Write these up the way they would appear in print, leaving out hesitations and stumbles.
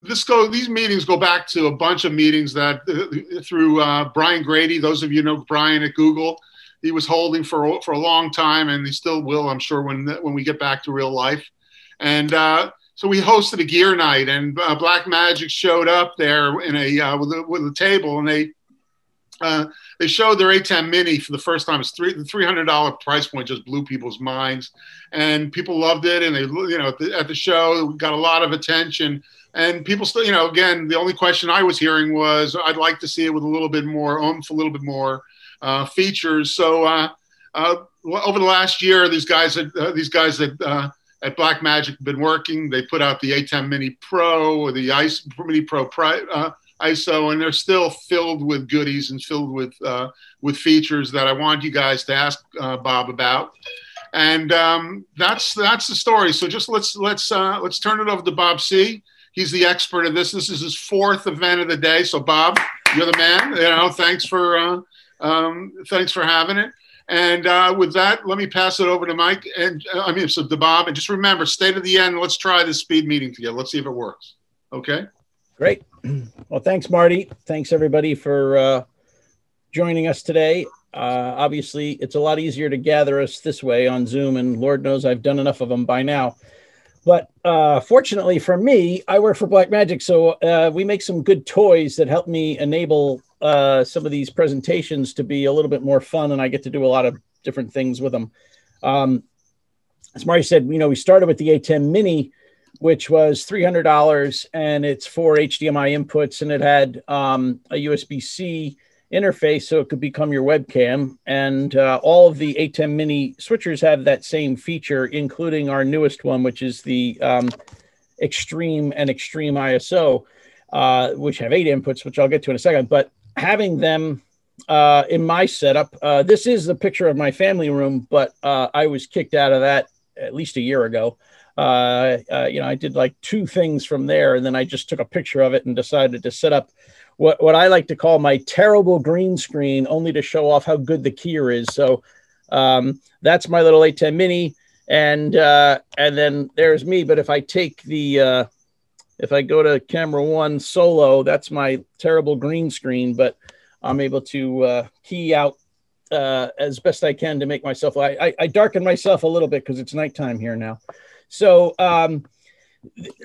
these meetings go back to a bunch of meetings that through Brian Grady. Those of you know Brian at Google, he was holding for a long time, and he still will, I'm sure, when we get back to real life. And so we hosted a gear night, and Blackmagic showed up there in with a table, and they showed their ATEM Mini for the first time. It's the $300 price point just blew people's minds, and people loved it. And they, at the show, got a lot of attention. And people still, again, the only question I was hearing was, I'd like to see it with a little bit more oomph, a little bit more features. So over the last year, these guys at Blackmagic have been working. They put out the ATEM Mini Pro or the Mini Pro ISO, and they're still filled with goodies and filled with features that I want you guys to ask Bob about. And that's the story. So just let's turn it over to Bob C. He's the expert of this. This is his 4th event of the day. So Bob, you're the man. Thanks for having it. And with that, let me pass it over to Mike to Bob. And just remember, stay to the end. Let's try this speed meeting together. Let's see if it works. Okay. Great. Well, thanks, Marty. Thanks everybody for joining us today. Obviously, it's a lot easier to gather us this way on Zoom, and Lord knows I've done enough of them by now. But fortunately for me, I work for Blackmagic, so we make some good toys that help me enable some of these presentations to be a little bit more fun, and I get to do a lot of different things with them. As Marty said, we started with the ATEM Mini, which was $300, and it's 4 HDMI inputs, and it had a USB-C interface, so it could become your webcam. And all of the ATEM Mini switchers have that same feature, including our newest one, which is the Extreme and Extreme ISO, which have 8 inputs, which I'll get to in a second. But having them in my setup, this is the picture of my family room, but I was kicked out of that at least a year ago. I did like 2 things from there, and then I just took a picture of it and decided to set up what I like to call my terrible green screen, only to show off how good the keyer is. So that's my little ATEM Mini, and then there's me. But if I take if I go to camera 1 solo, that's my terrible green screen, but I'm able to key out as best I can to make myself, I darken myself a little bit because it's nighttime here now. So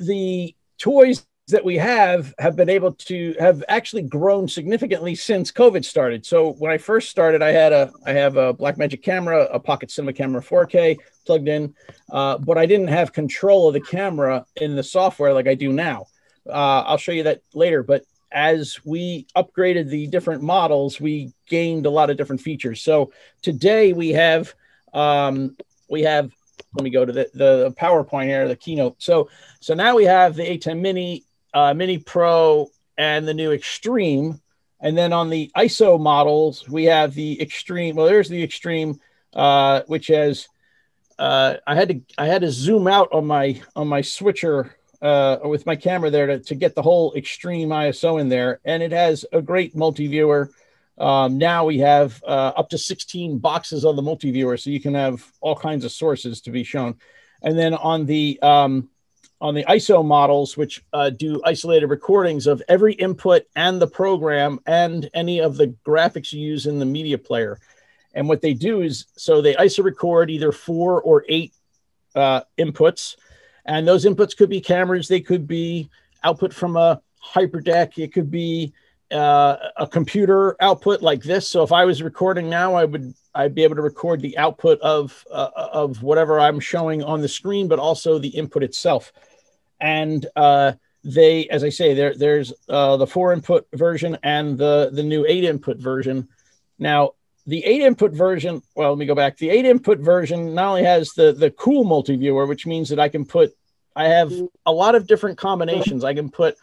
the toys that we have been able to have actually grown significantly since COVID started. So when I first started, I have a Blackmagic camera, a Pocket Cinema Camera 4K plugged in, but I didn't have control of the camera in the software like I do now. I'll show you that later. But as we upgraded the different models, we gained a lot of different features. So today we have, let me go to the PowerPoint here, the keynote. So now we have the ATEM Mini, Mini Pro, and the new Extreme. And then on the ISO models, we have the Extreme. Well, there's the Extreme, which has I had to zoom out on my switcher with my camera there to get the whole Extreme ISO in there, and it has a great multi-viewer. Now we have up to 16 boxes on the multi-viewer, so you can have all kinds of sources to be shown. And then on the ISO models, which do isolated recordings of every input and the program and any of the graphics you use in the media player. And what they do is, so they ISO record either 4 or 8 inputs, and those inputs could be cameras, they could be output from a hyperdeck, it could be a computer output like this. So if I was recording now, I'd be able to record the output of whatever I'm showing on the screen, but also the input itself. And as I say, there's the 4 input version and the new 8 input version. Now, the 8 input version, well, let me go back. The 8 input version not only has the cool multi-viewer, which means that I have a lot of different combinations. I can put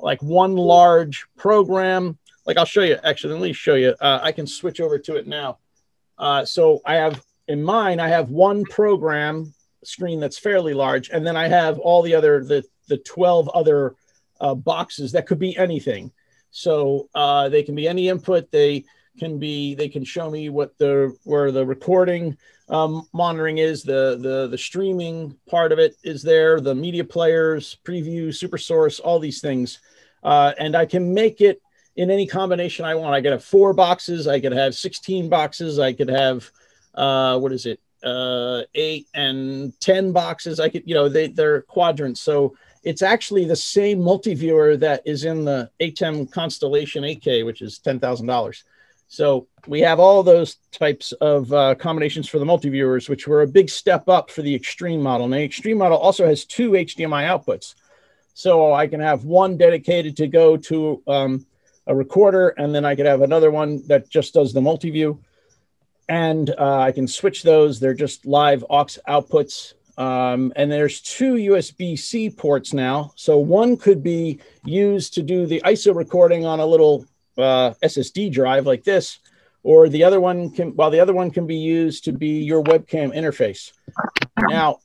like one large program, like I'll show you, actually, let me show you. I can switch over to it now. So I have, in mine, I have one program screen that's fairly large, and then I have all the other, the 12 other boxes that could be anything. So they can be any input. They they can show me where the recording monitoring is, the streaming part of it is there, the media players, preview, super source, all these things. And I can make it in any combination I want. I could have 4 boxes. I could have 16 boxes. I could have, 8 and 10 boxes. I could, they're quadrants. So it's actually the same multi-viewer that is in the ATEM Constellation 8K, which is $10,000. So we have all those types of combinations for the multi-viewers, which were a big step up for the Extreme model. And the Extreme model also has 2 HDMI outputs. So I can have one dedicated to go to a recorder, and then I could have another one that just does the multi-view. And I can switch those. They're just live aux outputs. And there's 2 USB-C ports now. So one could be used to do the ISO recording on a little SSD drive like this, or the other one can be used to be your webcam interface. Now,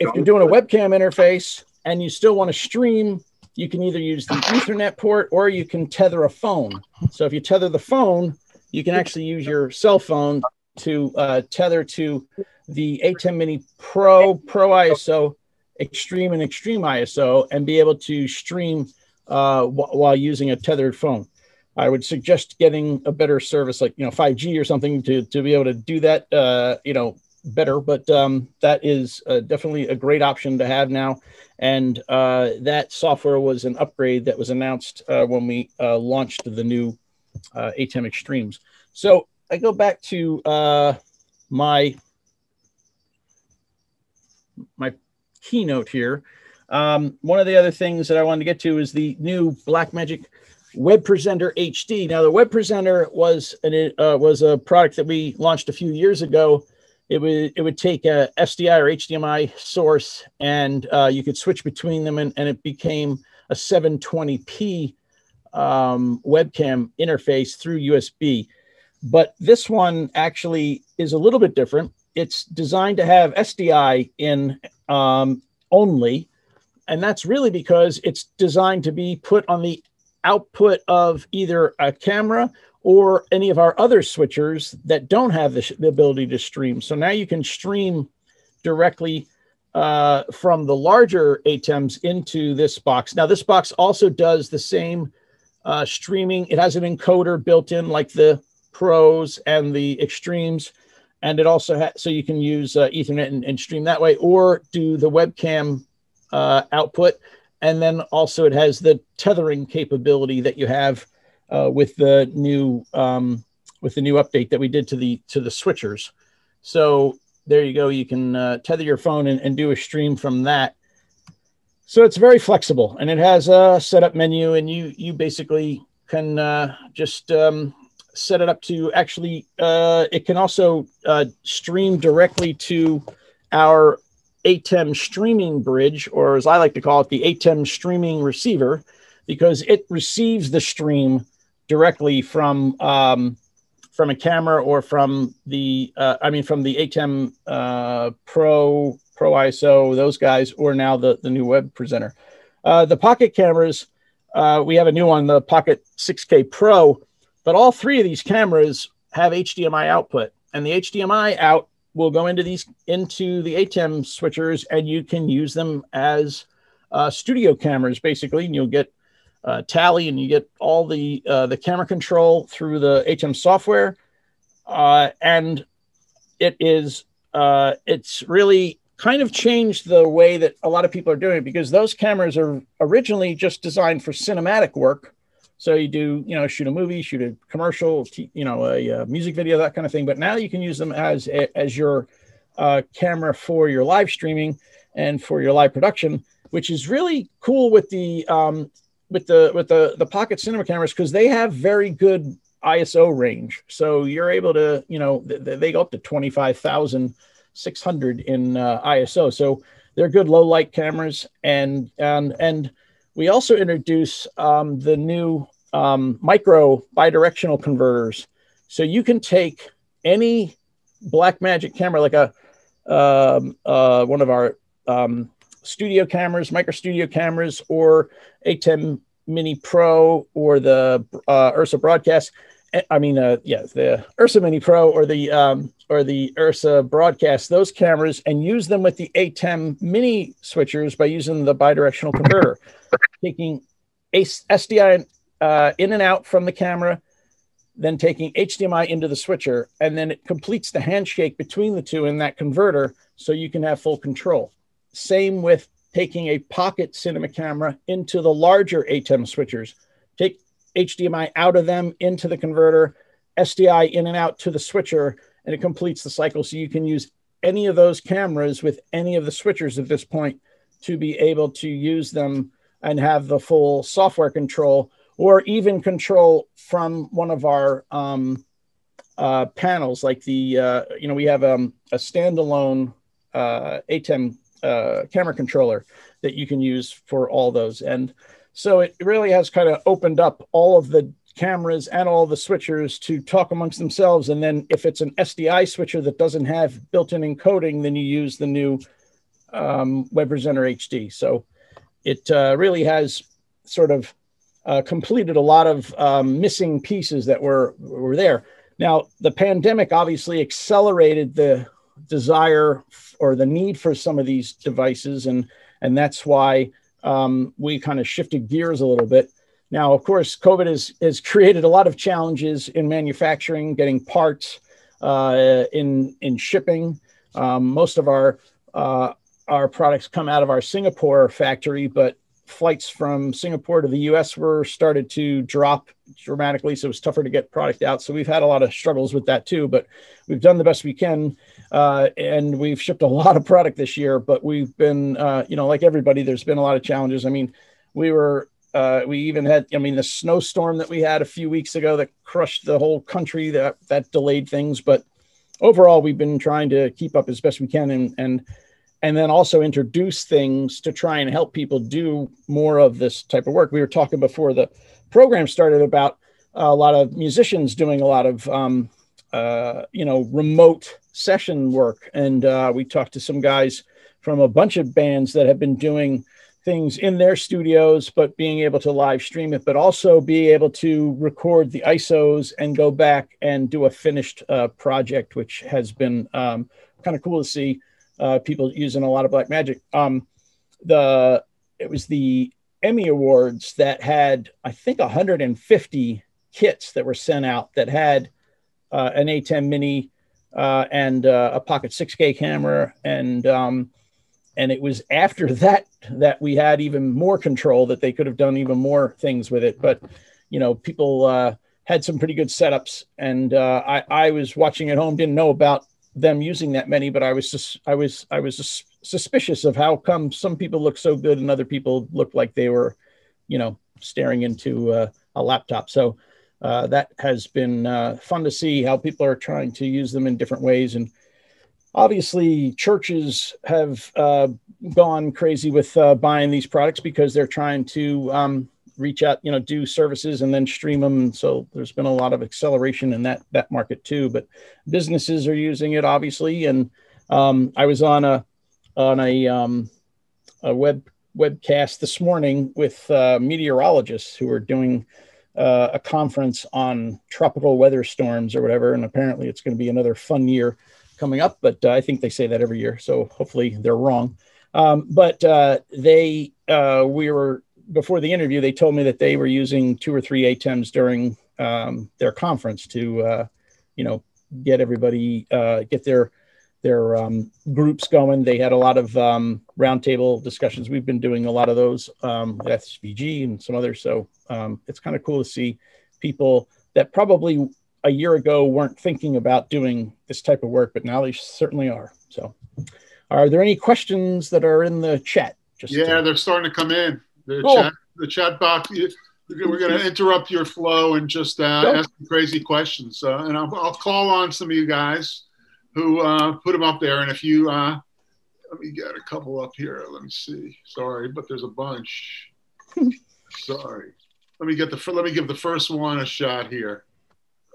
if you're doing a webcam interface and you still want to stream, you can either use the Ethernet port or you can tether a phone. So if you tether the phone, you can actually use your cell phone to tether to the ATEM Mini Pro ISO, Extreme, and Extreme ISO, and be able to stream while using a tethered phone. I would suggest getting a better service like 5G or something to be able to do that better. But that is definitely a great option to have now. And that software was an upgrade that was announced when we launched the new ATEM Extremes. So I go back to my keynote here. One of the other things that I wanted to get to is the new Blackmagic Web Presenter HD. Now, the Web Presenter was a product that we launched a few years ago. It would take a SDI or HDMI source, and you could switch between them, and it became a 720p webcam interface through USB. But this one actually is a little bit different. It's designed to have SDI in only, and that's really because it's designed to be put on the output of either a camera or any of our other switchers that don't have the ability to stream. So now you can stream directly from the larger ATEMs into this box. Now, this box also does the same streaming. It has an encoder built in like the Pros and the Extremes. And it also has, so you can use Ethernet and stream that way, or do the webcam output. And then also it has the tethering capability that you have with the new update that we did to the switchers. So there you go. You can tether your phone and do a stream from that. So it's very flexible, and it has a setup menu, and you basically can just set it up to actually. It can also stream directly to our ATEM streaming bridge, or as I like to call it, the ATEM streaming receiver, because it receives the stream directly from a camera or from the from the ATEM Pro ISO, those guys, or now the new Web Presenter. The Pocket cameras, we have a new one, the Pocket 6K Pro, but all 3 of these cameras have HDMI output, and the HDMI out will go into the ATEM switchers, and you can use them as studio cameras, basically, and you'll get tally, and you get all the camera control through the ATEM software, and it's really kind of changed the way that a lot of people are doing it, because those cameras are originally just designed for cinematic work. So you do, shoot a movie, shoot a commercial, a music video, that kind of thing. But now you can use them as your camera for your live streaming and for your live production, which is really cool with the Pocket Cinema cameras, because they have very good ISO range. So you're able to, they go up to 25,600 in ISO. So they're good low light cameras, and we also introduce the new micro bi-directional converters. So you can take any Blackmagic camera, like one of our studio cameras, micro studio cameras, or ATEM Mini Pro, or the Ursa Broadcast, I mean, yeah, the Ursa Mini Pro or the Ursa Broadcast, those cameras, and use them with the ATEM Mini switchers by using the bidirectional converter, taking SDI in and out from the camera, then taking HDMI into the switcher, and then it completes the handshake between the two in that converter, so you can have full control. Same with taking a pocket cinema camera into the larger ATEM switchers. Take HDMI out of them into the converter, SDI in and out to the switcher, and it completes the cycle. So you can use any of those cameras with any of the switchers at this point to be able to use them and have the full software control, or even control from one of our panels, like the, we have a standalone ATEM camera controller that you can use for all those. And so it really has kind of opened up all of the cameras and all the switchers to talk amongst themselves. And then if it's an SDI switcher that doesn't have built-in encoding, then you use the new Web Presenter HD. So it really has sort of completed a lot of missing pieces that were there. Now, the pandemic obviously accelerated the desire or the need for some of these devices, and that's why we kind of shifted gears a little bit. Now, of course, COVID has created a lot of challenges in manufacturing, getting parts, in shipping. Most of our products come out of our Singapore factory, but flights from Singapore to the US were started to drop dramatically. So it was tougher to get product out. So we've had a lot of struggles with that too, but we've done the best we can. And we've shipped a lot of product this year, but we've been, like everybody, there's been a lot of challenges. I mean, we even had, the snowstorm that we had a few weeks ago that crushed the whole country, that delayed things. But overall, we've been trying to keep up as best we can and then also introduce things to try and help people do more of this type of work. We were talking before the program started about a lot of musicians doing a lot of, remote session work. And we talked to some guys from a bunch of bands that have been doing things in their studios, but being able to live stream it, but also be able to record the ISOs and go back and do a finished project, which has been kind of cool to see. People using a lot of Blackmagic. It was the Emmy Awards that had, I think, 150 kits that were sent out that had an ATEM Mini and a Pocket 6K camera, and it was after that we had even more control, that they could have done even more things with it. But people had some pretty good setups, and I was watching at home, didn't know about them using that many, but I was just suspicious of how come some people look so good and other people look like they were, staring into a laptop. So that has been fun to see how people are trying to use them in different ways. And obviously churches have gone crazy with buying these products because they're trying to reach out, do services and then stream them. So there's been a lot of acceleration in that market too, but businesses are using it obviously. And I was on a webcast this morning with meteorologists who are doing a conference on tropical weather storms or whatever. And apparently it's going to be another fun year coming up, but I think they say that every year. So hopefully they're wrong. We were, before the interview, they told me that they were using 2 or 3 ATEMs during their conference to, get everybody, get their groups going. They had a lot of roundtable discussions. We've been doing a lot of those at SVG and some others. So it's kind of cool to see people that probably a year ago weren't thinking about doing this type of work, but now they certainly are. So are there any questions that are in the chat? They're starting to come in. Cool. The chat box. We're going to interrupt your flow and just ask crazy questions. And I'll call on some of you guys who put them up there. And if you, let me get a couple up here. Let me see. Sorry, but there's a bunch. Sorry. Let me give the first one a shot here.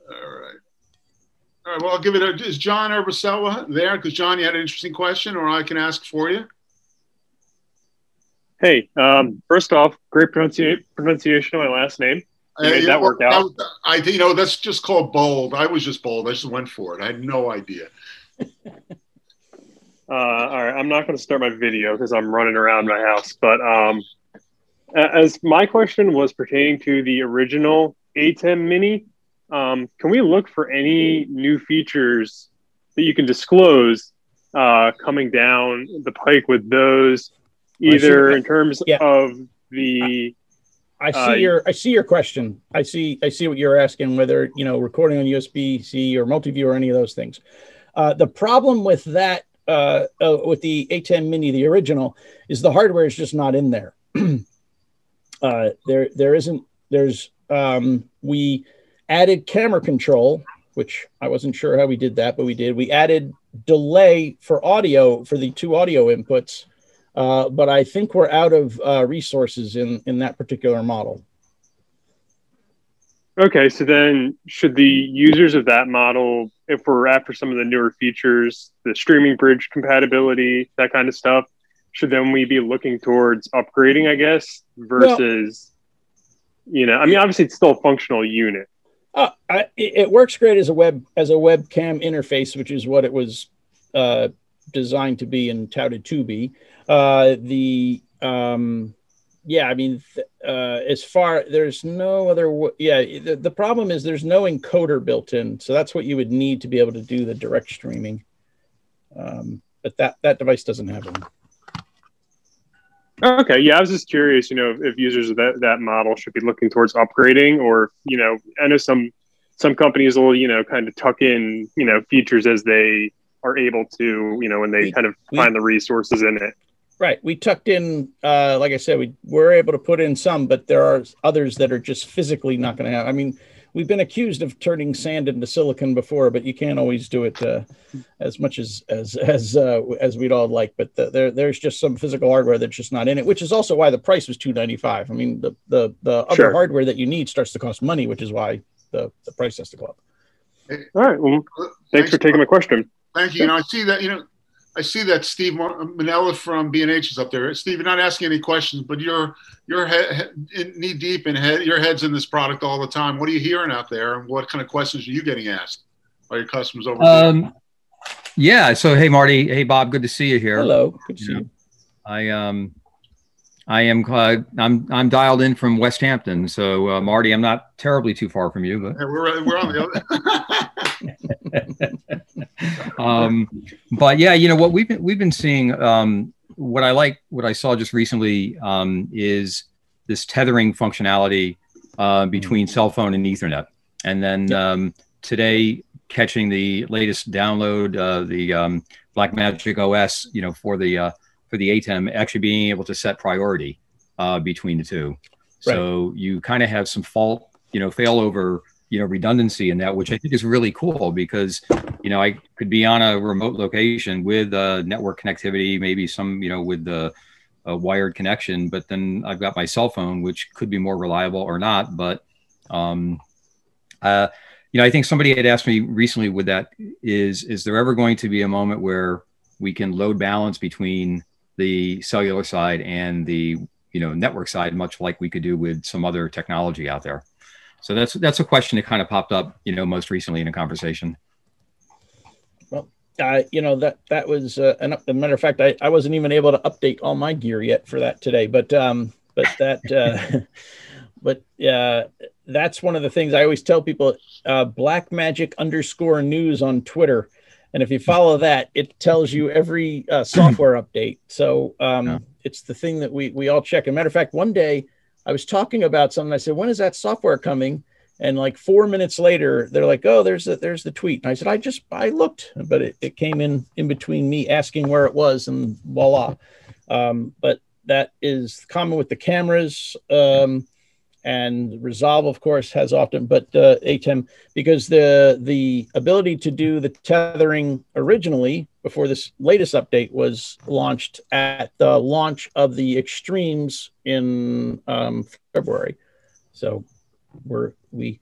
All right. Well, I'll give it is John Urbaselwa there? Because John, you had an interesting question, or I can ask for you. Hey, first off, great pronunciation of my last name. You made that work out. That's just called bold. I was just bold. I just went for it. I had no idea. All right, I'm not going to start my video because I'm running around my house. But as my question was pertaining to the original ATEM Mini, can we look for any new features that you can disclose coming down the pike with those, either in terms of the... I see your question. I see what you're asking, whether, recording on USB-C or multi-view or any of those things. The problem with that, with the ATEM Mini, the original, is the hardware is just not in there. We added camera control, which I wasn't sure how we did that, but we did. We added delay for audio, for the 2 audio inputs, but I think we're out of resources in that particular model. Okay, so then should the users of that model, if we're after some of the newer features, the streaming bridge compatibility, that kind of stuff, should then we be looking towards upgrading, I guess, versus, obviously it's still a functional unit. It works great as a webcam interface, which is what it was designed to be and touted to be. There's no other. The problem is there's no encoder built in, so that's what you would need to be able to do the direct streaming. But that device doesn't have one. Okay, yeah, I was just curious, if users of that model should be looking towards upgrading, or I know some companies will kind of tuck in features as they are able to, when they find the resources in it. Right. We tucked in, like I said, we were able to put in some, but there are others that are just physically not going to have. I mean, we've been accused of turning sand into silicon before, but you can't always do it as much as we'd all like. But there's just some physical hardware that's just not in it, which is also why the price was $295. I mean, the other hardware that you need starts to cost money, which is why the price has to go up. All right. Well, thanks for taking my question. Thank you. I see that Steve Manella from B&H is up there. Steve, you're not asking any questions, but you're knee deep in your head's in this product all the time. What are you hearing out there, and what kind of questions are you getting asked by your customers over there? Yeah. So, hey, Marty. Hey, Bob. Good to see you here. Hello. Good to see you. I'm dialed in from West Hampton. So, Marty, I'm not terribly too far from you, but we're on the other. But yeah, what we've been seeing, what I saw just recently is this tethering functionality between cell phone and Ethernet, and then today catching the latest download, the Blackmagic OS, for the ATEM, actually being able to set priority between the two. Right. So you kind of have some failover, redundancy in that, which I think is really cool because, I could be on a remote location with network connectivity, maybe some, with the wired connection, but then I've got my cell phone, which could be more reliable or not. But, I think somebody had asked me recently with that, is there ever going to be a moment where we can load balance between the cellular side and the, network side, much like we could do with some other technology out there? So that's a question that kind of popped up, most recently in a conversation. Well, that was a matter of fact, I wasn't even able to update all my gear yet for that today, but that's one of the things I always tell people, Blackmagic_news on Twitter. And if you follow that, it tells you every software update. So it's the thing that we all check. As a matter of fact, one day I was talking about something. I said, when is that software coming? And like 4 minutes later, they're like, oh, there's the tweet. And I said, I looked, but it came in between me asking where it was, and voila. But that is common with the cameras. And Resolve, of course, has often, but ATEM, because the ability to do the tethering originally before this latest update was launched at the launch of the Extremes in February. So we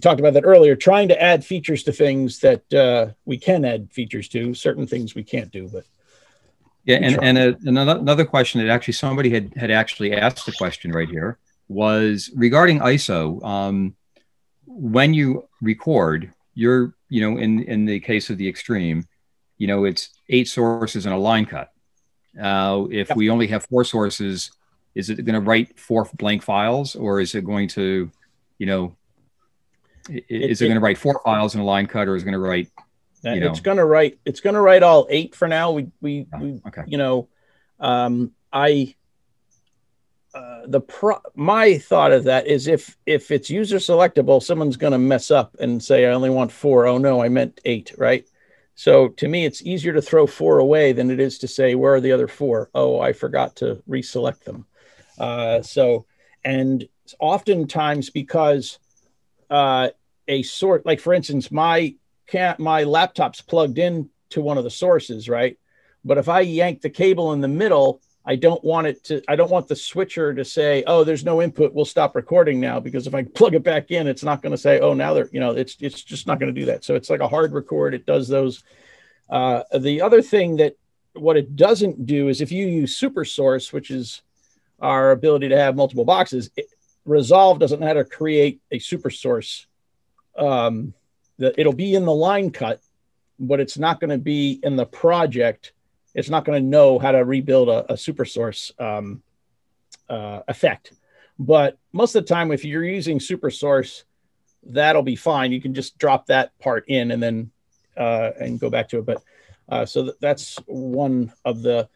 talked about that earlier, trying to add features to things that we can add features to, certain things we can't do, but. Yeah, and another question that actually somebody had actually asked the question right here. was regarding ISO. When you record, you're, in the case of the Extreme, it's 8 sources and a line cut. If we only have 4 sources, is it going to write 4 blank files, or is it going to, is it going to write 4 files in a line cut, or is it going to write, It's going to write. It's going to write all 8 for now. My thought of that is if it's user selectable, someone's going to mess up and say, I only want 4. Oh no, I meant 8, right? So to me, it's easier to throw 4 away than it is to say, where are the other 4? Oh, I forgot to reselect them. And oftentimes because a sort, like for instance, my laptop's plugged in to one of the sources, right? But if I yank the cable in the middle, I don't want the switcher to say, oh, there's no input, we'll stop recording now, because if I plug it back in, it's not going to say, oh, now they're, it's just not going to do that. So it's like a hard record. It does those. The other thing that what it doesn't do is if you use super source, which is our ability to have multiple boxes, Resolve doesn't know how to create a super source. It'll be in the line cut, but it's not going to be in the project. It's not going to know how to rebuild a super source effect. But most of the time, if you're using super source, that'll be fine. You can just drop that part in and then and go back to it. But so that's one of the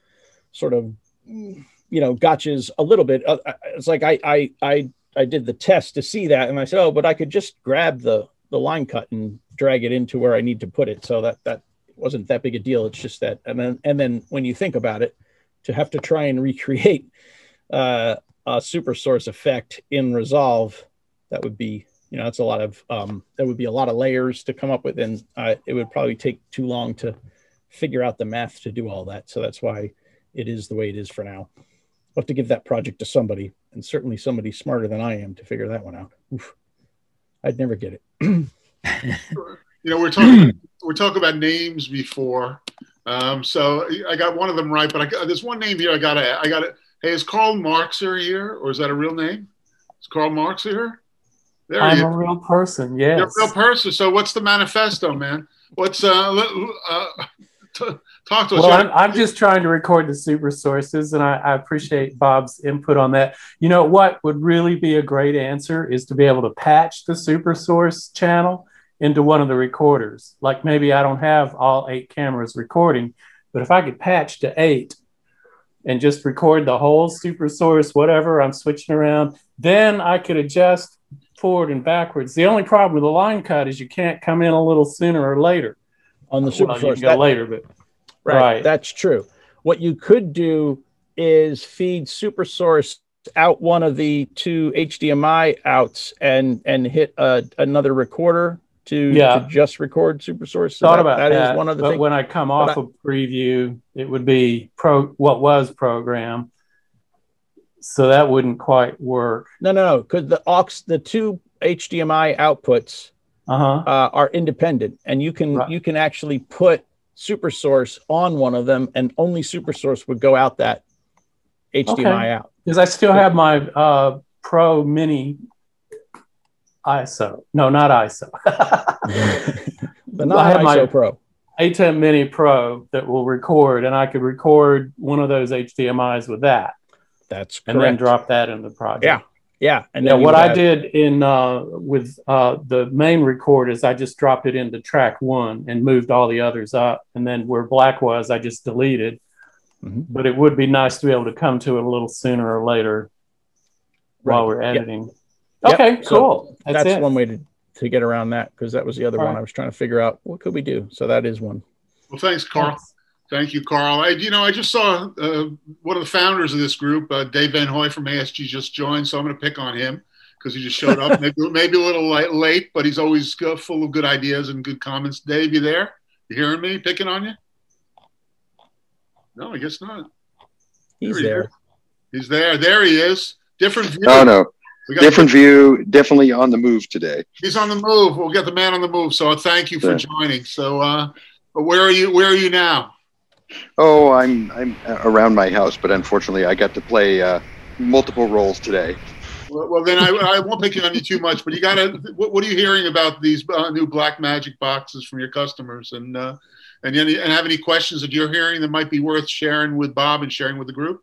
sort of, gotchas a little bit. It's like I did the test to see that, and I said, oh, but I could just grab the line cut and drag it into where I need to put it. So that wasn't that big a deal. It's just that, and then when you think about it, to have to try and recreate a super source effect in Resolve, that would be, that's a lot of that would be a lot of layers to come up with, and it would probably take too long to figure out the math to do all that. So that's why it is the way it is for now. I'll have to give that project to somebody, and certainly somebody smarter than I am, to figure that one out. Oof. I'd never get it. We're talking about names before, so I got one of them right, but there's one name here I got it. Hey, is Karl Marxer here, or is that a real name? Is Karl Marxer here? There I'm a real person. Yes, you're a real person. So what's the manifesto, man? What's talk to us? Well, I'm just trying to record the super sources, and I appreciate Bob's input on that. What would really be a great answer is to be able to patch the super source channel into one of the recorders. Like maybe I don't have all 8 cameras recording, but if I could patch to 8 and just record the whole super source, whatever I'm switching around, then I could adjust forward and backwards. The only problem with the line cut is you can't come in a little sooner or later. On the super source. You can go later, but right. That's true. What you could do is feed super source out one of the 2 HDMI outs and hit another recorder to just record super source. So that is one of the things. But when I come off of preview, it would be what was program. So that wouldn't quite work. No, because the 2 HDMI outputs are independent, and you can actually put super source on one of them, and only super source would go out that HDMI out. Because I still have my Pro Mini ISO. No, not ISO. The non-ISO Pro. ATEM Mini Pro that will record, and I could record one of those HDMIs with that. That's correct. And then drop that in the project. Yeah. And then what I did with the main record is I just dropped it into track 1 and moved all the others up. And then where black was, I just deleted. Mm-hmm. But it would be nice to be able to come to it a little sooner or later while we're editing. Yep. Okay, cool. So that's one way to get around that, because that was the other one I was trying to figure out. What could we do? So that is one. Well, thanks, Karl. Thank you, Karl. I just saw one of the founders of this group, Dave Van Hoy from ASG, just joined, so I'm going to pick on him because he just showed up. maybe a little late, but he's always full of good ideas and good comments. Dave, you there? You hearing me? Picking on you? No, I guess not. He's there. He's there. There he is. Different view. No. Different view. Definitely on the move today. He's on the move. We'll get the man on the move. So thank you for joining. So, but where are you now? Oh, I'm around my house, but unfortunately, I got to play multiple roles today. Well, then I won't pick on you too much, but you got to. What are you hearing about these new Blackmagic boxes from your customers, and have any questions that you're hearing that might be worth sharing with Bob and sharing with the group?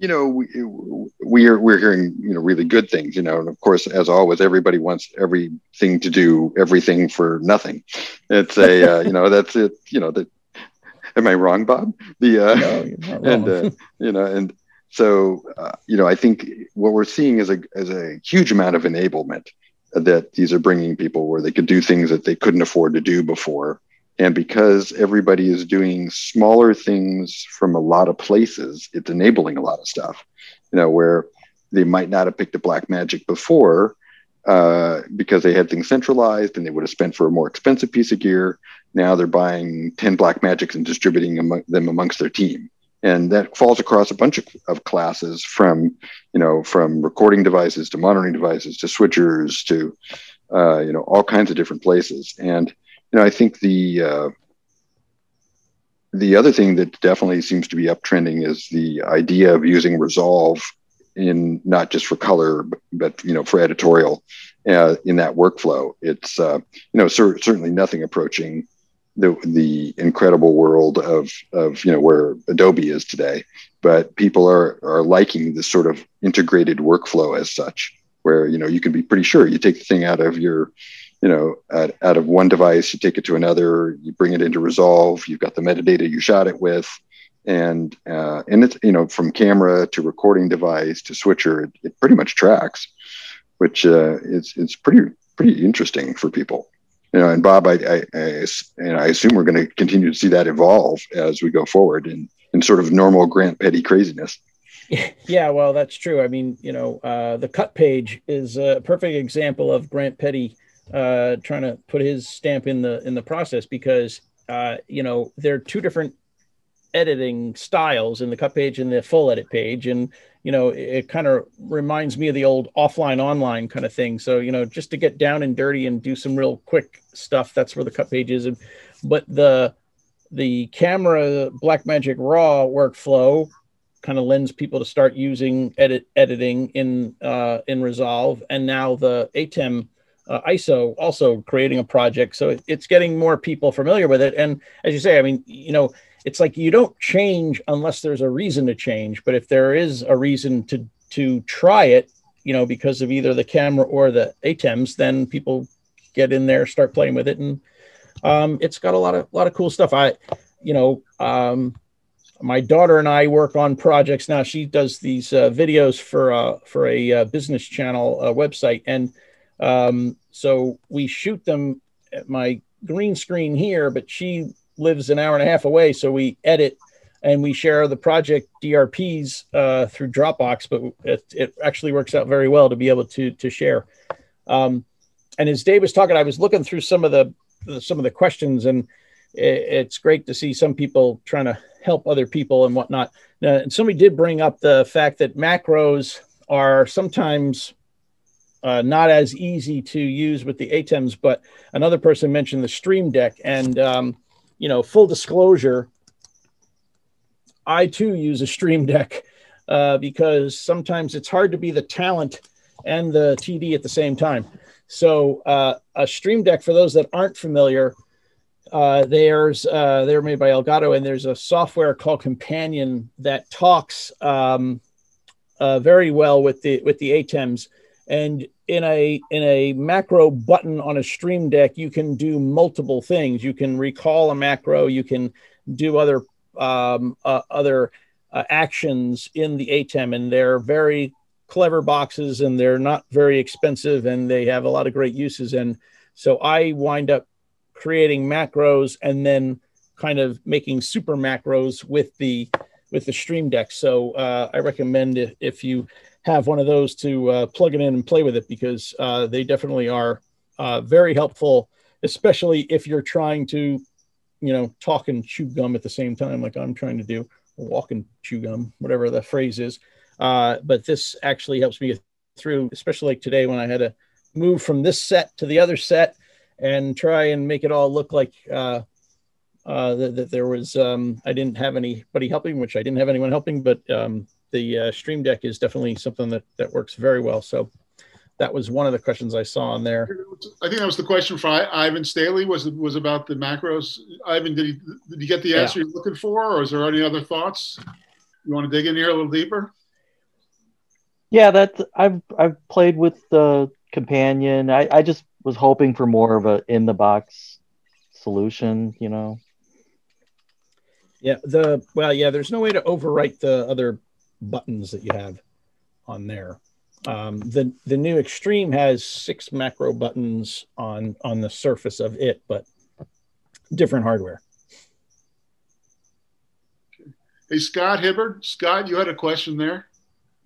We're hearing really good things, and of course, as always, everybody wants everything to do everything for nothing. It's a that's it. Am I wrong, Bob? No, you're not wrong. And so I think what we're seeing is a huge amount of enablement that these are bringing people where they could do things that they couldn't afford to do before. And because everybody is doing smaller things from a lot of places, it's enabling a lot of stuff, where they might not have picked a Blackmagic before because they had things centralized and they would have spent for a more expensive piece of gear. Now they're buying 10 Blackmagics and distributing them amongst their team. And that falls across a bunch of classes from recording devices to monitoring devices to switchers to, all kinds of different places. And I think the other thing that definitely seems to be uptrending is the idea of using Resolve in not just for color, but for editorial in that workflow. It's certainly nothing approaching the incredible world of where Adobe is today, but people are liking this sort of integrated workflow as such, where you can be pretty sure you take the thing out of your out of one device, you take it to another, you bring it into Resolve, you've got the metadata you shot it with, and it's from camera to recording device to switcher, it pretty much tracks, which it's pretty interesting for people. And Bob, I assume we're going to continue to see that evolve as we go forward in sort of normal Grant Petty craziness. Yeah, well, that's true. I mean, the cut page is a perfect example of Grant Petty trying to put his stamp in the process, because there are two different editing styles in the cut page and the full edit page, and it kind of reminds me of the old offline online kind of thing. So just to get down and dirty and do some real quick stuff, that's where the cut page is. But the camera Blackmagic RAW workflow kind of lends people to start using editing in Resolve, and now the ATEM ISO also creating a project. So it's getting more people familiar with it. And as you say, I mean, it's like you don't change unless there's a reason to change. But if there is a reason to try it, because of either the camera or the ATEMs, then people get in there, start playing with it, and it's got a lot of cool stuff. My daughter and I work on projects now. She does these videos for a business channel website, and so we shoot them at my green screen here, but she lives an hour and a half away. So we edit and we share the project DRPs through Dropbox, but it actually works out very well to be able to share. And as Dave was talking, I was looking through some of the questions, and it's great to see some people trying to help other people and whatnot. And somebody did bring up the fact that macros are sometimes not as easy to use with the ATEMs, but another person mentioned the Stream Deck, and full disclosure, I too use a Stream Deck because sometimes it's hard to be the talent and the TD at the same time. So a Stream Deck, for those that aren't familiar, they're made by Elgato, and there's a software called Companion that talks very well with the ATEMs. And in a macro button on a Stream Deck, you can do multiple things. You can recall a macro. You can do other actions in the ATEM, and they're very clever boxes, and they're not very expensive, and they have a lot of great uses. And so I wind up creating macros and then kind of making super macros with the Stream Deck. So I recommend, if you have one of those, to plug it in and play with it, because they definitely are very helpful, especially if you're trying to, talk and chew gum at the same time, like I'm trying to do, or walk and chew gum, whatever the phrase is. But this actually helps me get through, especially like today when I had to move from this set to the other set and try and make it all look like that there was, I didn't have anybody helping, which I didn't have anyone helping, but the Stream Deck is definitely something that works very well. So that was one of the questions I saw on there. I think that was the question for Ivan Staley, was about the macros. Ivan, did you get the answer you're looking for, or is there any other thoughts? You want to dig in here a little deeper? Yeah, I've played with the Companion. I just was hoping for more of a in the box solution, you know. Yeah, there's no way to overwrite the other buttons that you have on there. The new Extreme has 6 macro buttons on the surface of it, but different hardware. Hey, Scott Hibbard. Scott, you had a question there.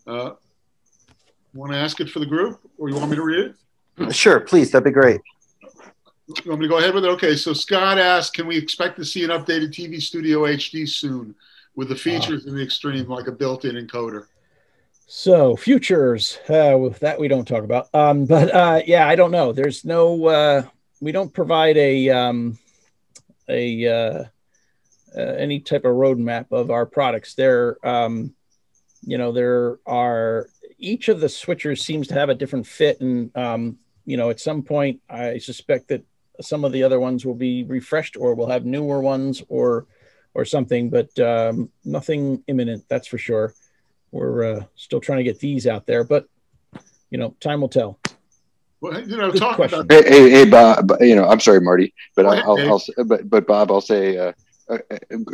Want to ask it for the group, or you want me to read it? Sure, please. That'd be great. You want me to go ahead with it? Okay, so Scott asked, can we expect to see an updated TV Studio HD soon with the features in the Extreme, like a built-in encoder? So futures, that we don't talk about. But yeah, I don't know. There's no, we don't provide any type of roadmap of our products. There are, each of the switchers seems to have a different fit. And, at some point, I suspect that some of the other ones will be refreshed, or we'll have newer ones or something, but nothing imminent, that's for sure. We're still trying to get these out there, but time will tell. Well, talk about. Hey, Bob. I'm sorry, Marty, but but Bob, I'll say,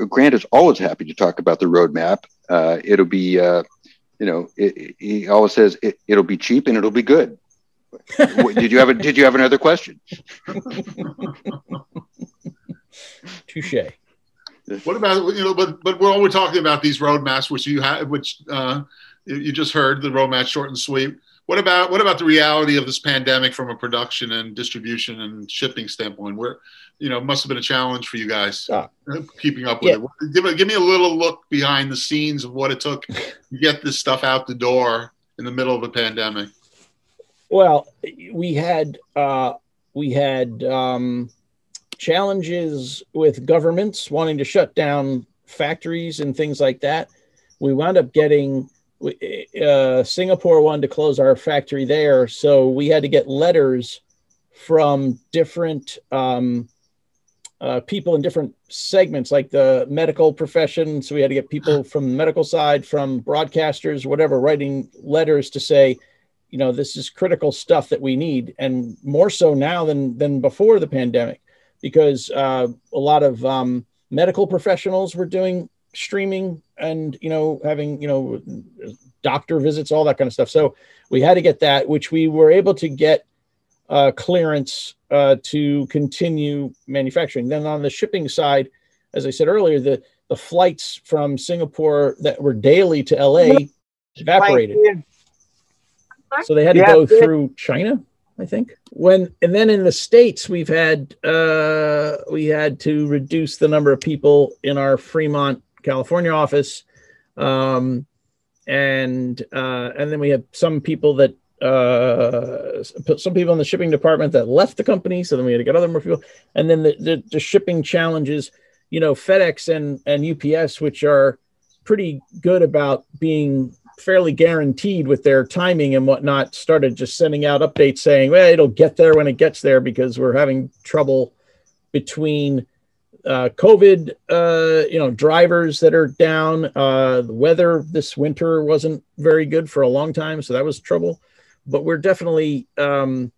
Grant is always happy to talk about the roadmap. It'll be, he always says it'll be cheap and it'll be good. Did you have another question? Touche. What about, but we're talking about these roadmaps, which you just heard, the roadmap short and sweet. What about the reality of this pandemic from a production and distribution and shipping standpoint? Where, it must have been a challenge for you guys keeping up with it. Give me a little look behind the scenes of what it took to get this stuff out the door in the middle of a pandemic. Well, we had challenges with governments wanting to shut down factories and things like that. We wound up getting Singapore wanted to close our factory there, so we had to get letters from different people in different segments, like the medical profession. So we had to get people from the medical side, from broadcasters, whatever, writing letters to say, this is critical stuff that we need, and more so now than before the pandemic, because a lot of medical professionals were doing streaming and, having, doctor visits, all that kind of stuff. So we had to get that, which we were able to get clearance to continue manufacturing. Then on the shipping side, as I said earlier, the flights from Singapore that were daily to LA evaporated. So they had to go through China, I think. And then in the States, we had to reduce the number of people in our Fremont, California office. And then we had some people in the shipping department that left the company. So then we had to get more people. And then the shipping challenges, FedEx and UPS, which are pretty good about being fairly guaranteed with their timing and whatnot, started just sending out updates saying, well, it'll get there when it gets there, because we're having trouble between COVID, drivers that are down. The weather this winter wasn't very good for a long time, so that was trouble. But we're definitely, I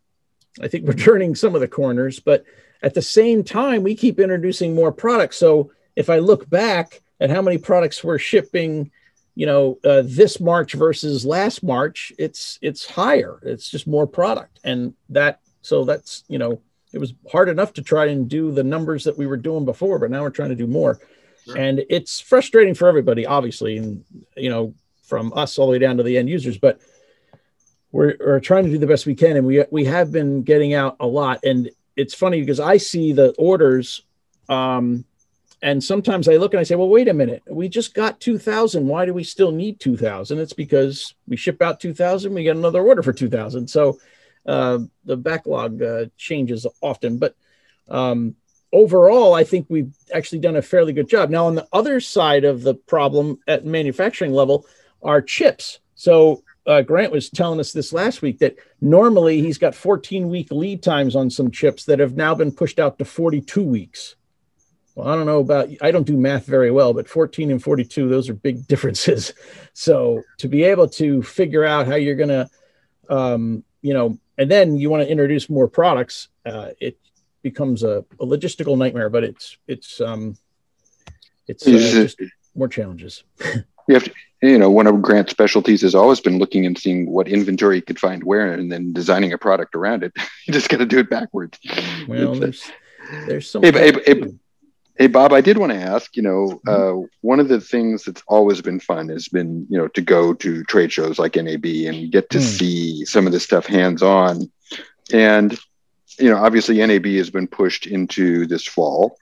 think we're turning some of the corners. But at the same time, we keep introducing more products. So if I look back at how many products we're shipping, this March versus last March, it's higher. It's just more product, and so that's it was hard enough to try and do the numbers that we were doing before, but now we're trying to do more. Sure. And it's frustrating for everybody, obviously, and, from us all the way down to the end users, but we're trying to do the best we can. And we have been getting out a lot. And it's funny because I see the orders, and sometimes I look and I say, well, wait a minute, we just got 2,000. Why do we still need 2,000? It's because we ship out 2,000, we get another order for 2,000. So the backlog changes often, but overall, I think we've actually done a fairly good job. Now, on the other side of the problem at manufacturing level, are chips. So Grant was telling us this last week that normally he's got 14-week lead times on some chips that have now been pushed out to 42 weeks. Well, I don't know about, I don't do math very well, but 14 and 42, those are big differences. So to be able to figure out how you're going to, and then you want to introduce more products, it becomes a logistical nightmare, but it's just more challenges. You have to, one of Grant's specialties has always been looking and seeing what inventory you could find where, and then designing a product around it. You just got to do it backwards. Well, there's some. Hey, Bob, I did want to ask, one of the things that's always been fun has been, to go to trade shows like NAB and get to see some of this stuff hands-on. And, obviously NAB has been pushed into this fall.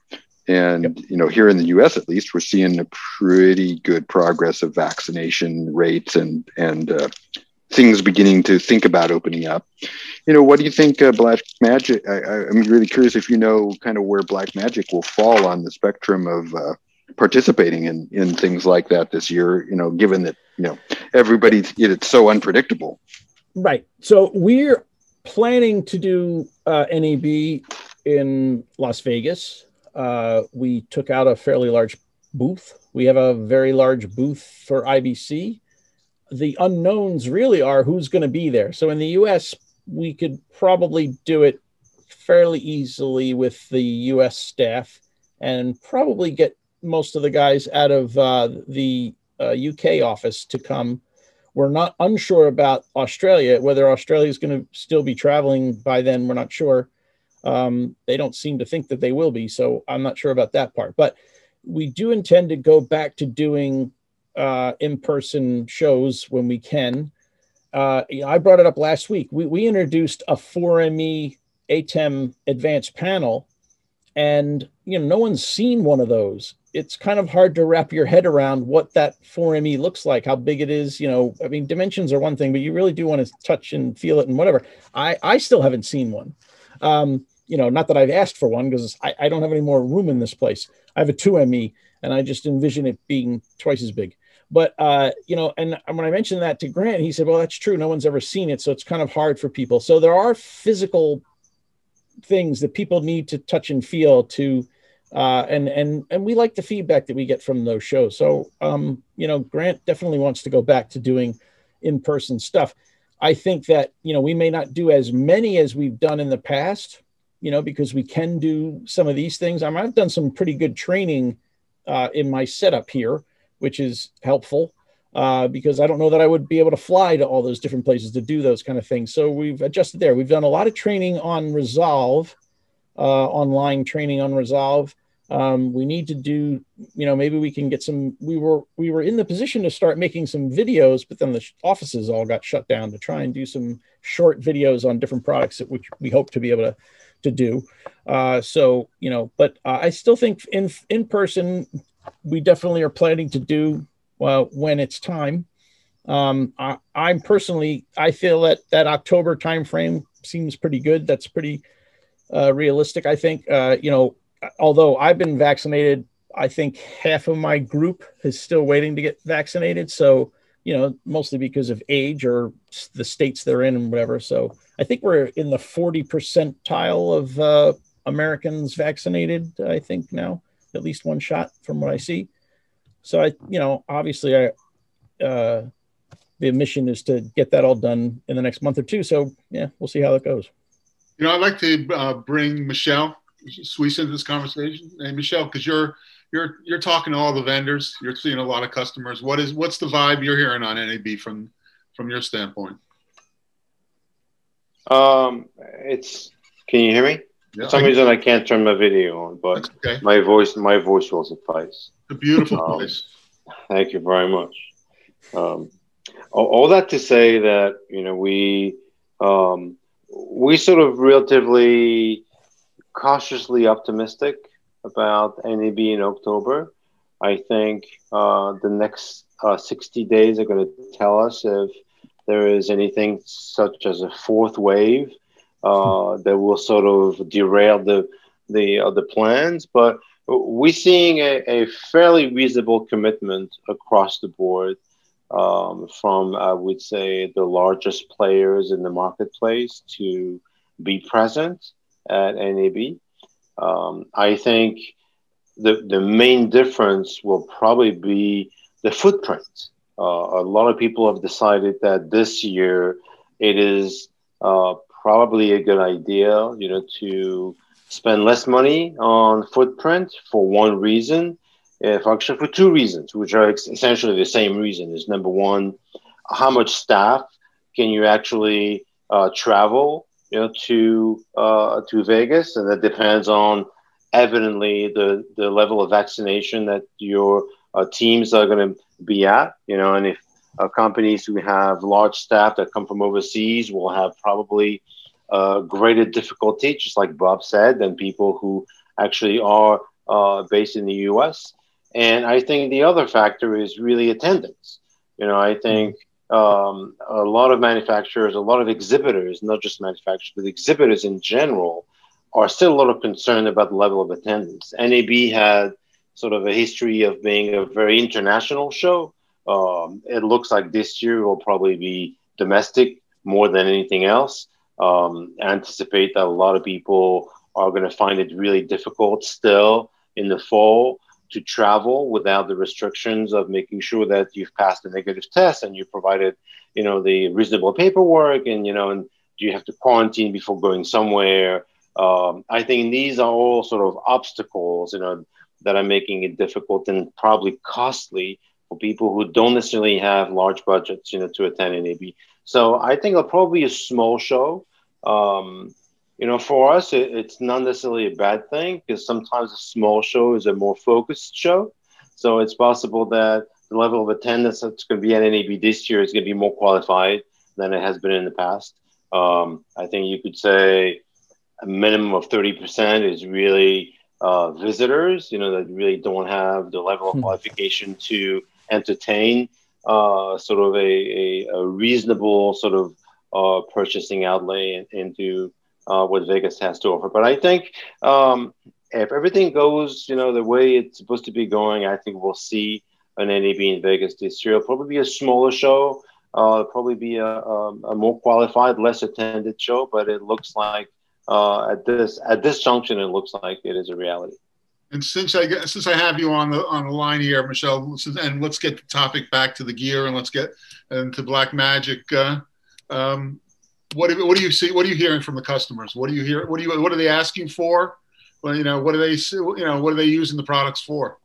And, here in the US, at least, we're seeing a pretty good progress of vaccination rates and things beginning to think about opening up. What do you think Blackmagic, I'm really curious if kind of where Blackmagic will fall on the spectrum of participating in things like that this year, given that, it's so unpredictable. Right. So we're planning to do NAB in Las Vegas. We took out a fairly large booth. We have a very large booth for IBC. The unknowns really are who's going to be there. So in the US, we could probably do it fairly easily with the US staff and probably get most of the guys out of the UK office to come. We're not unsure about Australia, whether Australia is going to still be traveling by then. We're not sure. They don't seem to think that they will be. So I'm not sure about that part, but we do intend to go back to doing in-person shows when we can. I brought it up last week. We introduced a 4ME ATEM advanced panel, and no one's seen one of those. It's kind of hard to wrap your head around what that 4ME looks like, how big it is. Dimensions are one thing, but you really do want to touch and feel it and whatever. I still haven't seen one. Not that I've asked for one because I don't have any more room in this place. I have a 2ME and I just envision it being twice as big. But, and when I mentioned that to Grant, he said, well, that's true. No one's ever seen it. So it's kind of hard for people. So there are physical things that people need to touch and feel to, and we like the feedback that we get from those shows. So, Grant definitely wants to go back to doing in-person stuff. I think that, we may not do as many as we've done in the past, because we can do some of these things. I've done some pretty good training in my setup here, which is helpful because I don't know that I would be able to fly to all those different places to do those kind of things. So we've adjusted there. We've done a lot of training on Resolve, online training on Resolve. We need to do, maybe we can get some, we were in the position to start making some videos, but then the offices all got shut down to try and do some short videos on different products that which we hope to be able to do. But I still think in person, we definitely are planning to do when it's time. I feel that October timeframe seems pretty good. That's pretty realistic, I think. Although I've been vaccinated, I think half of my group is still waiting to get vaccinated. So, mostly because of age or the states they're in and whatever. So I think we're in the 40 percentile of Americans vaccinated, I think now, at least one shot from what I see. So obviously the mission is to get that all done in the next month or two. So yeah, we'll see how that goes. I'd like to bring Michelle Sweet into this conversation. And Michelle, because you're talking to all the vendors, you're seeing a lot of customers. What's the vibe you're hearing on NAB from your standpoint? Can you hear me? Yeah, For some reason I can't turn my video on, but okay. my voice will suffice. It's a beautiful voice. Thank you very much. All that to say that we sort of relatively cautiously optimistic about NAB in October. I think the next 60 days are going to tell us if there is anything such as a fourth wave that will sort of derail the plans. But we're seeing a fairly reasonable commitment across the board from, I would say, the largest players in the marketplace to be present at NAB. I think the main difference will probably be the footprint. A lot of people have decided that this year it is probably a good idea, to spend less money on footprint for one reason, actually for two reasons, which are essentially the same reason. Is number one, how much staff can you actually travel, to Vegas, and that depends on evidently the level of vaccination that your teams are going to be at, and if companies who have large staff that come from overseas will have probably greater difficulty, just like Bob said, than people who actually are based in the U.S. And I think the other factor is really attendance. I think a lot of manufacturers, a lot of exhibitors, not just manufacturers, but exhibitors in general, are still a lot of concern about the level of attendance. NAB had sort of a history of being a very international show. It looks like this year will probably be domestic more than anything else. Anticipate that a lot of people are going to find it really difficult still in the fall to travel without the restrictions of making sure that you've passed a negative test and you provided, the reasonable paperwork, and and do you have to quarantine before going somewhere? I think these are all sort of obstacles, that are making it difficult and probably costly for people who don't necessarily have large budgets, to attend NAB. So I think it'll probably be a small show. For us, it's not necessarily a bad thing, because sometimes a small show is a more focused show. So it's possible that the level of attendance that's going to be at NAB this year is going to be more qualified than it has been in the past. I think you could say a minimum of 30% is really visitors, that really don't have the level of qualification to entertain sort of a reasonable sort of purchasing outlay into what Vegas has to offer. But I think if everything goes, the way it's supposed to be going, I think we'll see an NAB in Vegas this year. It'll probably be a smaller show. It'll probably be a more qualified, less attended show. But it looks like at this junction, it looks like it is a reality. And since I have you on the line here, Michelle, and let's get the topic back to the gear, and let's get into Blackmagic. What do you see? What are you hearing from the customers? What do you hear? What are they asking for? Well, what are they using the products for?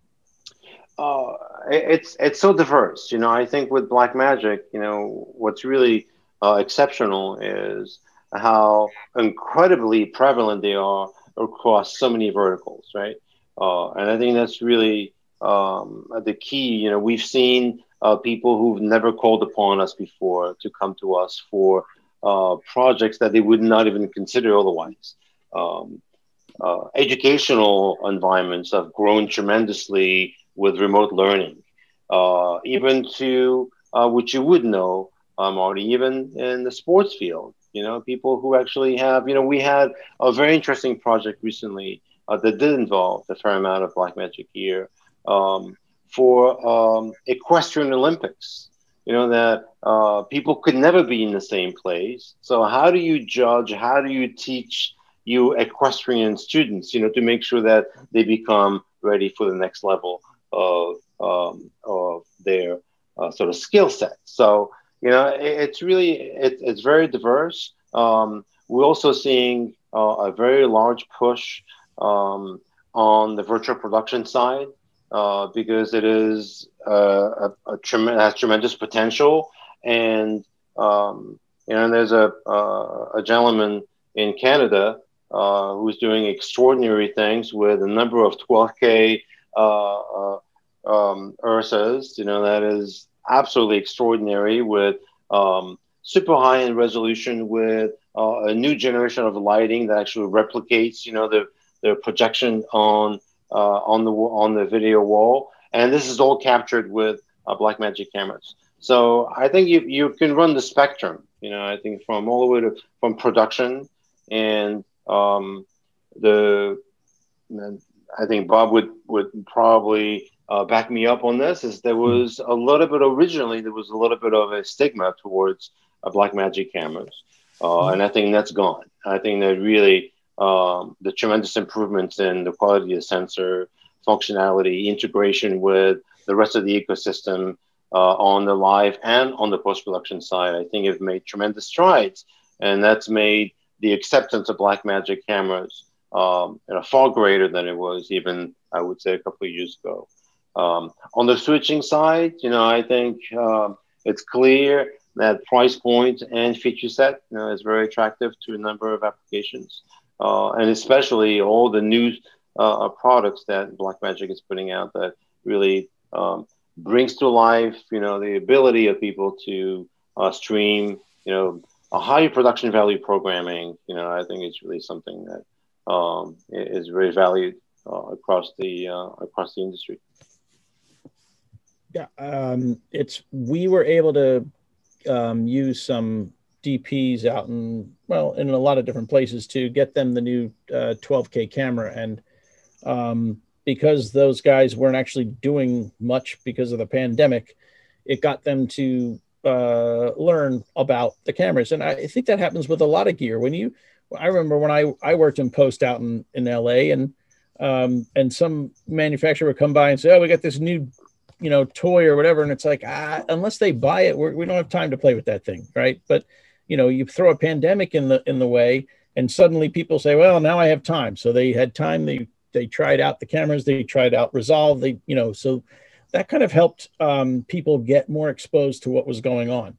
It's so diverse. I think with Blackmagic, what's really exceptional is how incredibly prevalent they are across so many verticals, right? And I think that's really the key. We've seen people who've never called upon us before to come to us for projects that they would not even consider otherwise. Educational environments have grown tremendously with remote learning, even to which you would know, Marty, even in the sports field. People who actually have, we had a very interesting project recently that did involve a fair amount of Blackmagic gear for equestrian Olympics. That people could never be in the same place. So how do you judge? How do you teach equestrian students, to make sure that they become ready for the next level of their sort of skill set? So, it's very diverse. We're also seeing a very large push on the virtual production side. Because it is has tremendous potential, and there's a gentleman in Canada who's doing extraordinary things with a number of 12K URSAs. That is absolutely extraordinary, with super high end resolution, with a new generation of lighting that actually replicates the projection on the video wall, and this is all captured with Blackmagic cameras. So I think you can run the spectrum. I think from all the way from production, and I think Bob would probably back me up on this, is there was a little bit originally, there was a little bit of a stigma towards Blackmagic cameras. And I think that's gone. I think that really the tremendous improvements in the quality of the sensor, functionality, integration with the rest of the ecosystem on the live and on the post-production side, I think have made tremendous strides. And that's made the acceptance of Blackmagic cameras far greater than it was even, I would say, a couple of years ago. On the switching side, I think it's clear that price point and feature set is very attractive to a number of applications. And especially all the new products that Blackmagic is putting out that really brings to life, the ability of people to stream, a higher production value programming. I think it's really something that is very valued across the industry. Yeah, we were able to use some DPs out in a lot of different places to get them the new 12K camera. And because those guys weren't actually doing much because of the pandemic, it got them to learn about the cameras. And I think that happens with a lot of gear. I remember when I worked in post out in LA, and some manufacturer would come by and say, "Oh, we got this new toy or whatever," and it's like, unless they buy it, we don't have time to play with that thing, right? But you throw a pandemic in the way, and suddenly people say, well, now I have time. So they had time. They tried out the cameras, they tried out Resolve, so that kind of helped people get more exposed to what was going on.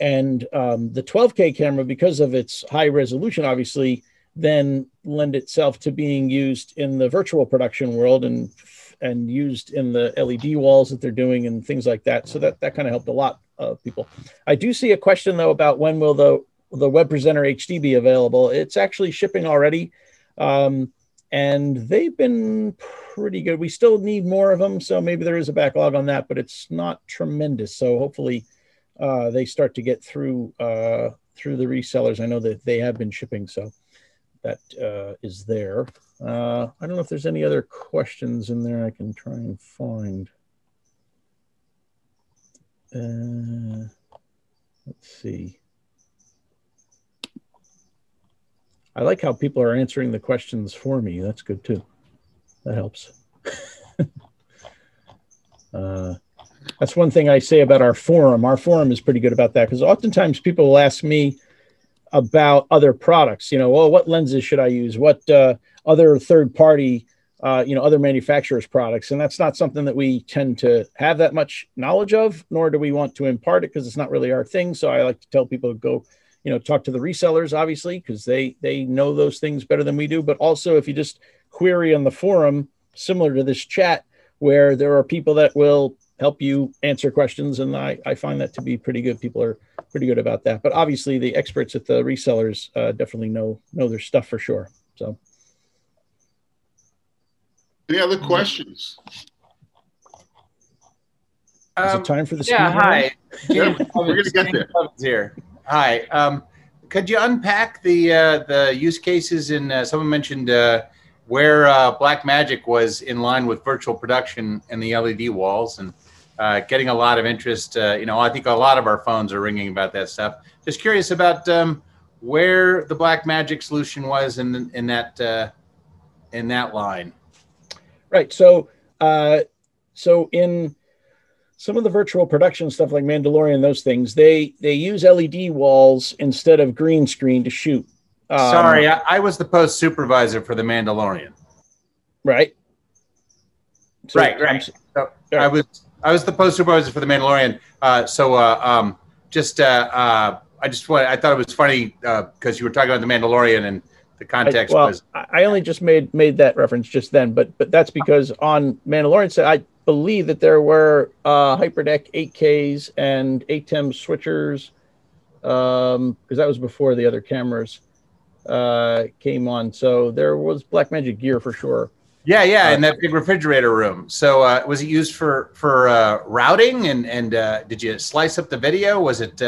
And the 12K camera, because of its high resolution, obviously then lend itself to being used in the virtual production world and used in the LED walls that they're doing and things like that. So that kind of helped a lot of people. I do see a question though about when will the Web Presenter HD be available. It's actually shipping already. And they've been pretty good. We still need more of them. So maybe there is a backlog on that, but it's not tremendous. So hopefully they start to get through the resellers. I know that they have been shipping. So that is there. I don't know if there's any other questions in there I can try and find. Let's see. I like how people are answering the questions for me. That's good too. That helps. That's one thing I say about our forum. Our forum is pretty good about that, because oftentimes people will ask me about other products. Well, what lenses should I use? What other third-party, other manufacturers' products? And that's not something that we tend to have that much knowledge of, nor do we want to impart it because it's not really our thing. So I like to tell people to go, talk to the resellers, obviously, because they know those things better than we do. But also, if you just query on the forum, similar to this chat, where there are people that will help you answer questions, and I find that to be pretty good. People are pretty good about that. But obviously, the experts at the resellers definitely know their stuff for sure. So, any other questions? Is it time for the yeah? Hi, yeah, we're gonna get there. Here. Hi. Could you unpack the use cases in? Someone mentioned where Blackmagic was in line with virtual production and the LED walls, and getting a lot of interest. I think a lot of our phones are ringing about that stuff. Just curious about where the Blackmagic solution was in that line. Right. So in some of the virtual production stuff like Mandalorian, those things, they use LED walls instead of green screen to shoot. Sorry, I was the post supervisor for the Mandalorian. Right. So right. So I was the post supervisor for the Mandalorian. I thought it was funny because you were talking about the Mandalorian and the context was. I only just made that reference just then, but that's because on Mandalorian, I believe that there were HyperDeck 8Ks and ATEM switchers, because that was before the other cameras came on. So there was Blackmagic gear for sure. Yeah, in that big refrigerator room. So was it used for routing and did you slice up the video? Was it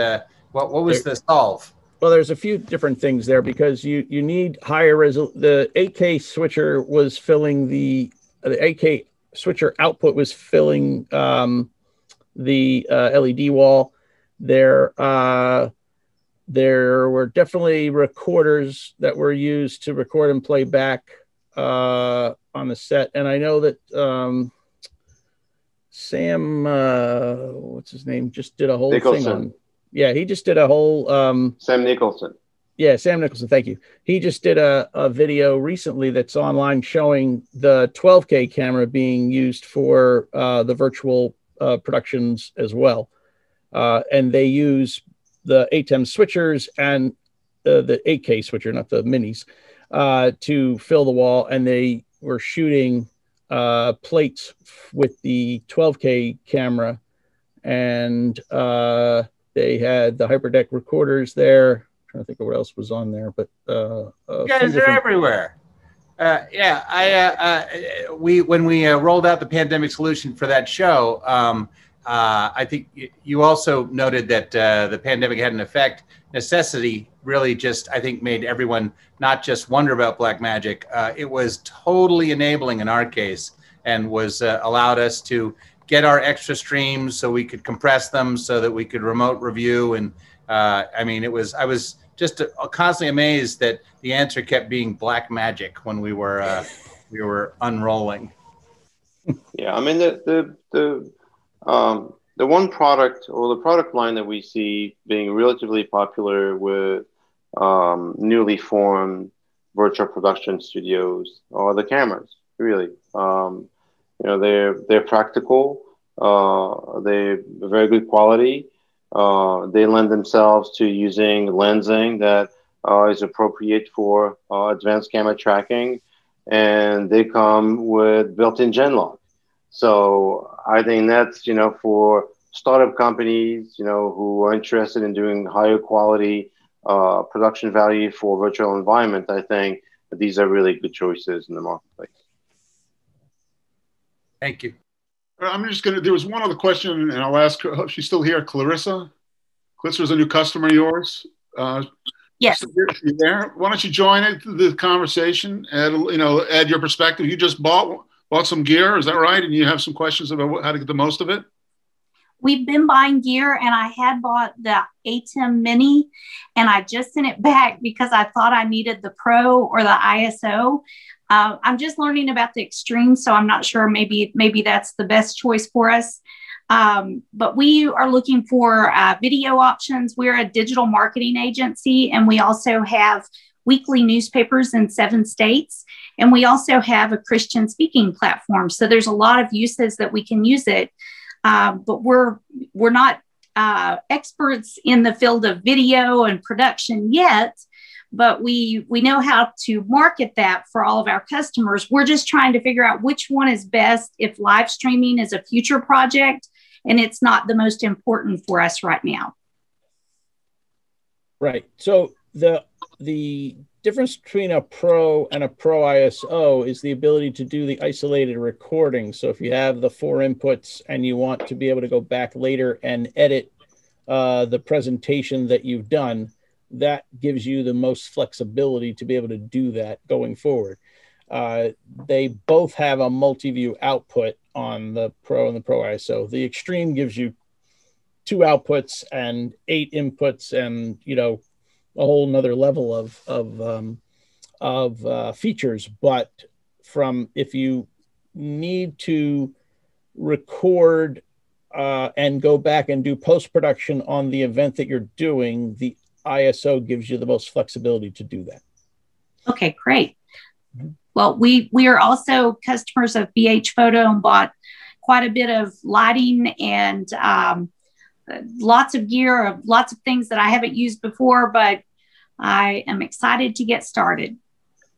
what was the solve? Well, there's a few different things there because you need higher resolution. The 8K switcher was filling the 8K switcher output was filling the LED wall. There were definitely recorders that were used to record and play back on the set. And I know that Sam, what's his name, just did a whole thing on. Yeah, he just did a whole. Sam Nicholson. Yeah, Sam Nicholson. Thank you. He just did a video recently that's online showing the 12K camera being used for the virtual productions as well. And they use the ATEM switchers and the 8K switcher, not the minis, to fill the wall. And they were shooting plates with the 12K camera, and they had the hyperdeck recorders there. I'm trying to think of what else was on there, but you guys are everywhere. When we rolled out the pandemic solution for that show, I think you also noted that the pandemic had an effect. Necessity really just, I think, made everyone not just wonder about Blackmagic. It was totally enabling in our case, and was allowed us to get our extra streams so we could compress them so that we could remote review. And I mean, I was just constantly amazed that the answer kept being Blackmagic when we were unrolling. Yeah, I mean the one product, or the product line that we see being relatively popular with newly formed virtual production studios are the cameras. Really, you know, they're practical. They're very good quality. They lend themselves to using lensing that is appropriate for advanced camera tracking, and they come with built-in gen log. So I think that's, you know, for startup companies, you know, who are interested in doing higher quality production value for virtual environment, I think that these are really good choices in the marketplace. Thank you. I'm just going to, there was one other question, and I'll ask her. She's still here, Clarissa. Clarissa's a new customer of yours. Yes. You there? Why don't you join the conversation and, add your perspective. You just bought some gear, is that right? And you have some questions about how to get the most of it? We've been buying gear, and I had bought the ATEM Mini, and I just sent it back because I thought I needed the Pro or the ISO. I'm just learning about the Extreme, so I'm not sure. Maybe that's the best choice for us. But we are looking for video options. We're a digital marketing agency, and we also have weekly newspapers in 7 states. And we also have a Christian speaking platform. So there's a lot of uses that we can use it. But we're not experts in the field of video and production yet, but we know how to market that for all of our customers. We're just trying to figure out which one is best if live streaming is a future project and it's not the most important for us right now. Right. So the difference between a Pro and a Pro ISO is the ability to do the isolated recording. So if you have the 4 inputs and you want to be able to go back later and edit the presentation that you've done, that gives you the most flexibility to be able to do that going forward. They both have a multi-view output on the Pro and the Pro ISO. The Extreme gives you 2 outputs and 8 inputs, and a whole nother level of features. But if you need to record and go back and do post-production on the event that you're doing, the ISO gives you the most flexibility to do that. Okay, great. Well, we are also customers of BH Photo and bought quite a bit of lighting and lots of gear, lots of things that I haven't used before, but I am excited to get started.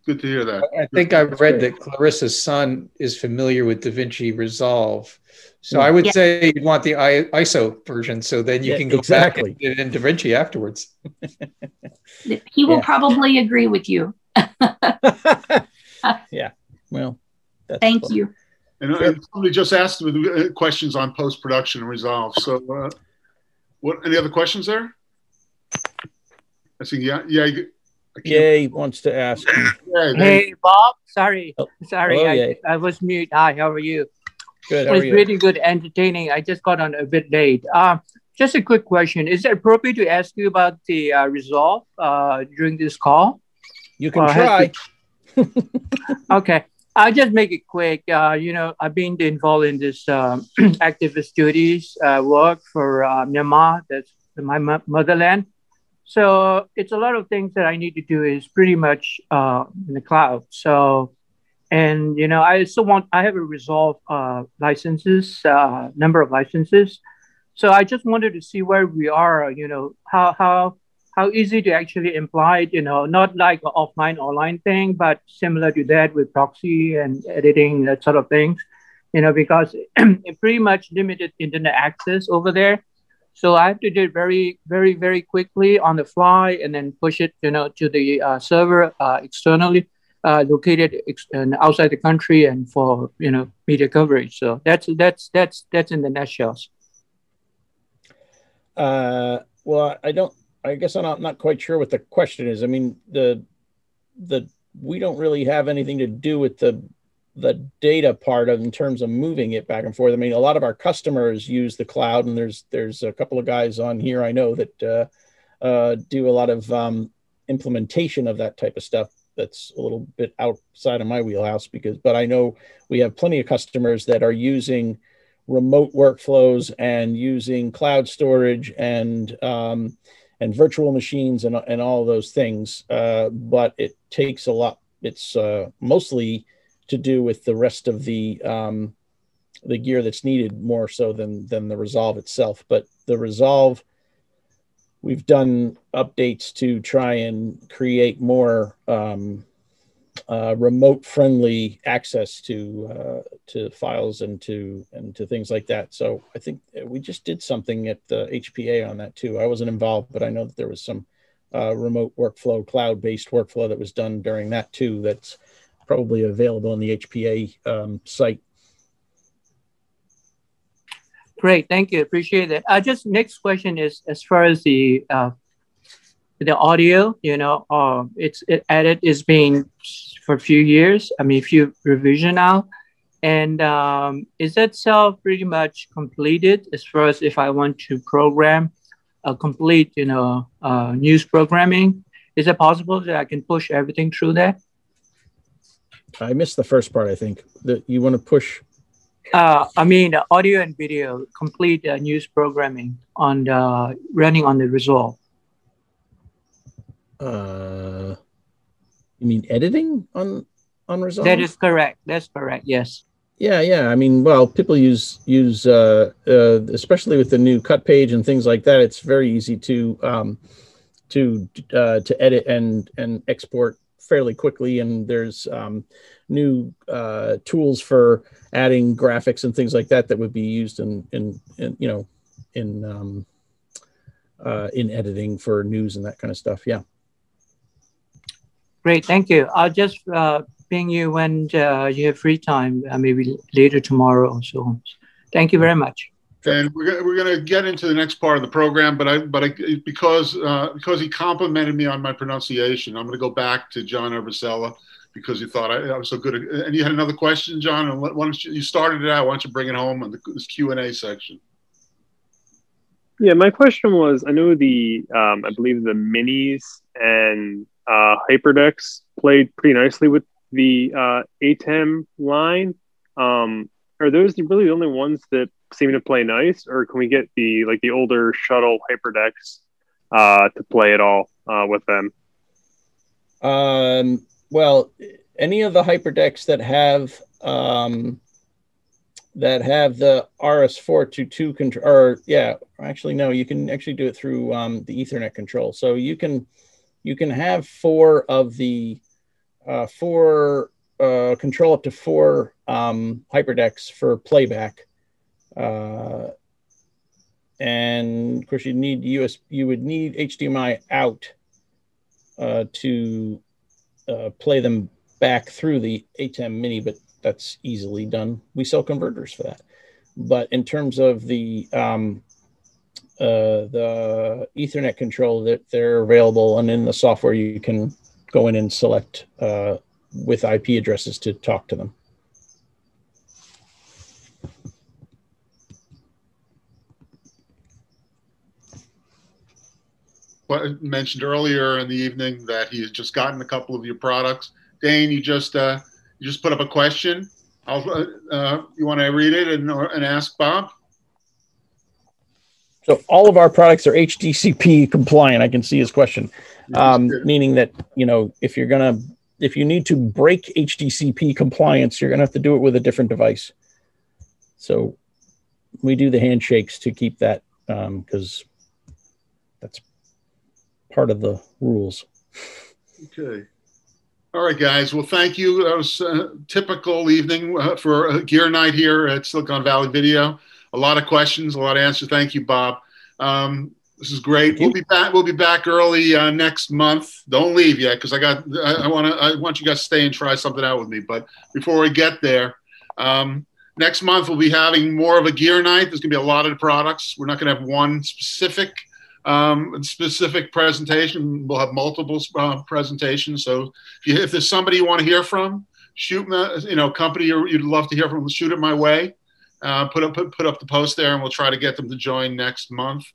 Good to hear that. I think I've read that Clarissa's son is familiar with DaVinci Resolve. So I would say you'd want the ISO version, so then you can go back and get it in DaVinci afterwards. He will probably agree with you. Yeah. Well, thank you. And somebody just asked with questions on post-production and Resolve. So any other questions there? I see. Yay wants to ask. Hey, Bob. Sorry. Hello, I was mute. Hi, how are you? Good. It's really good, entertaining. I just got on a bit late. Just a quick question. Is it appropriate to ask you about the Resolve during this call? You can try. Okay. I'll just make it quick. I've been involved in this activist duties work for Myanmar. That's my motherland. So it's a lot of things that I need to do is pretty much in the cloud. So, and, I have a Resolve licenses, number of licenses. So I just wanted to see where we are, how easy to actually imply, not like an offline online thing, but similar to that with proxy and editing, that sort of things, because it pretty much limited internet access over there. So I have to do it very, very, very quickly on the fly and then push it, to the server externally located outside the country and for, media coverage. So that's in the nutshell. Well, I guess I'm not quite sure what the question is. I mean, we don't really have anything to do with the data part of in terms of moving it back and forth. I mean, a lot of our customers use the cloud, and there's a couple of guys on here I know that do a lot of implementation of that type of stuff. That's a little bit outside of my wheelhouse but I know we have plenty of customers that are using remote workflows and using cloud storage and virtual machines and all of those things. But it takes a lot. It's mostly to do with the rest of the gear that's needed more so than the Resolve itself. But the Resolve, we've done updates to try and create more remote friendly access to files and to things like that. So I think we just did something at the HPA on that too. I wasn't involved, but I know that there was some remote workflow, cloud-based workflow that was done during that too. That's probably available on the HPA site. Great, thank you, appreciate it. Just next question is as far as the audio, it's added is being for a few years. I mean, a few revision now, and is that self pretty much completed as far as if I want to program a complete, news programming? Is it possible that I can push everything through that? I missed the first part. I think that you want to push. I mean, audio and video, complete news programming on running on the Resolve. You mean editing on Resolve? That is correct. That's correct. Yes. Yeah. I mean, well, people use especially with the new cut page and things like that. It's very easy to edit and export fairly quickly. And there's new tools for adding graphics and things like that would be used in editing for news and that kind of stuff. Yeah. Great, thank you. I'll just ping you when you have free time, maybe later tomorrow or so. Thank you very much. And we're gonna get into the next part of the program, but because he complimented me on my pronunciation, I'm gonna go back to John Urbicella because you thought I was so good. And you had another question, John. And why don't you started it out? Why don't you bring it home in this Q&A section? Yeah, my question was, I know I believe the minis and HyperDecks played pretty nicely with the ATEM line. Are those really the only ones that seem to play nice, or can we get the older shuttle HyperDecks to play at all with them? Well, any of the HyperDecks that have the RS422 control, or actually no, you can actually do it through the Ethernet control. So you can have four of the control up to four HyperDecks for playback, and of course you would need HDMI out to play them back through the ATEM Mini, but that's easily done. We sell converters for that. But in terms of the Ethernet control, that they're available, and in the software you can go in and select with IP addresses to talk to them. mentioned earlier in the evening that he has just gotten a couple of your products. Dane, you just put up a question. You want to read it and ask Bob? So all of our products are HDCP compliant. I can see his question, meaning that, you know, if you need to break HDCP compliance, you're going to have to do it with a different device. So we do the handshakes to keep that, because that's part of the rules. Okay. All right, guys. Well, thank you. That was a typical evening for a gear night here at Silicon Valley Video. A lot of questions, a lot of answers. Thank you, Bob. This is great. We'll be back. We'll be back early next month. Don't leave yet, because I want you guys to stay and try something out with me. But before we get there, next month we'll be having more of a gear night. There's going to be a lot of products. We're not going to have one specific presentation. We'll have multiple presentations. So if there's somebody you want to hear from, shoot me, you know, company you'd love to hear from, shoot it my way. Put up the post there, and we'll try to get them to join next month.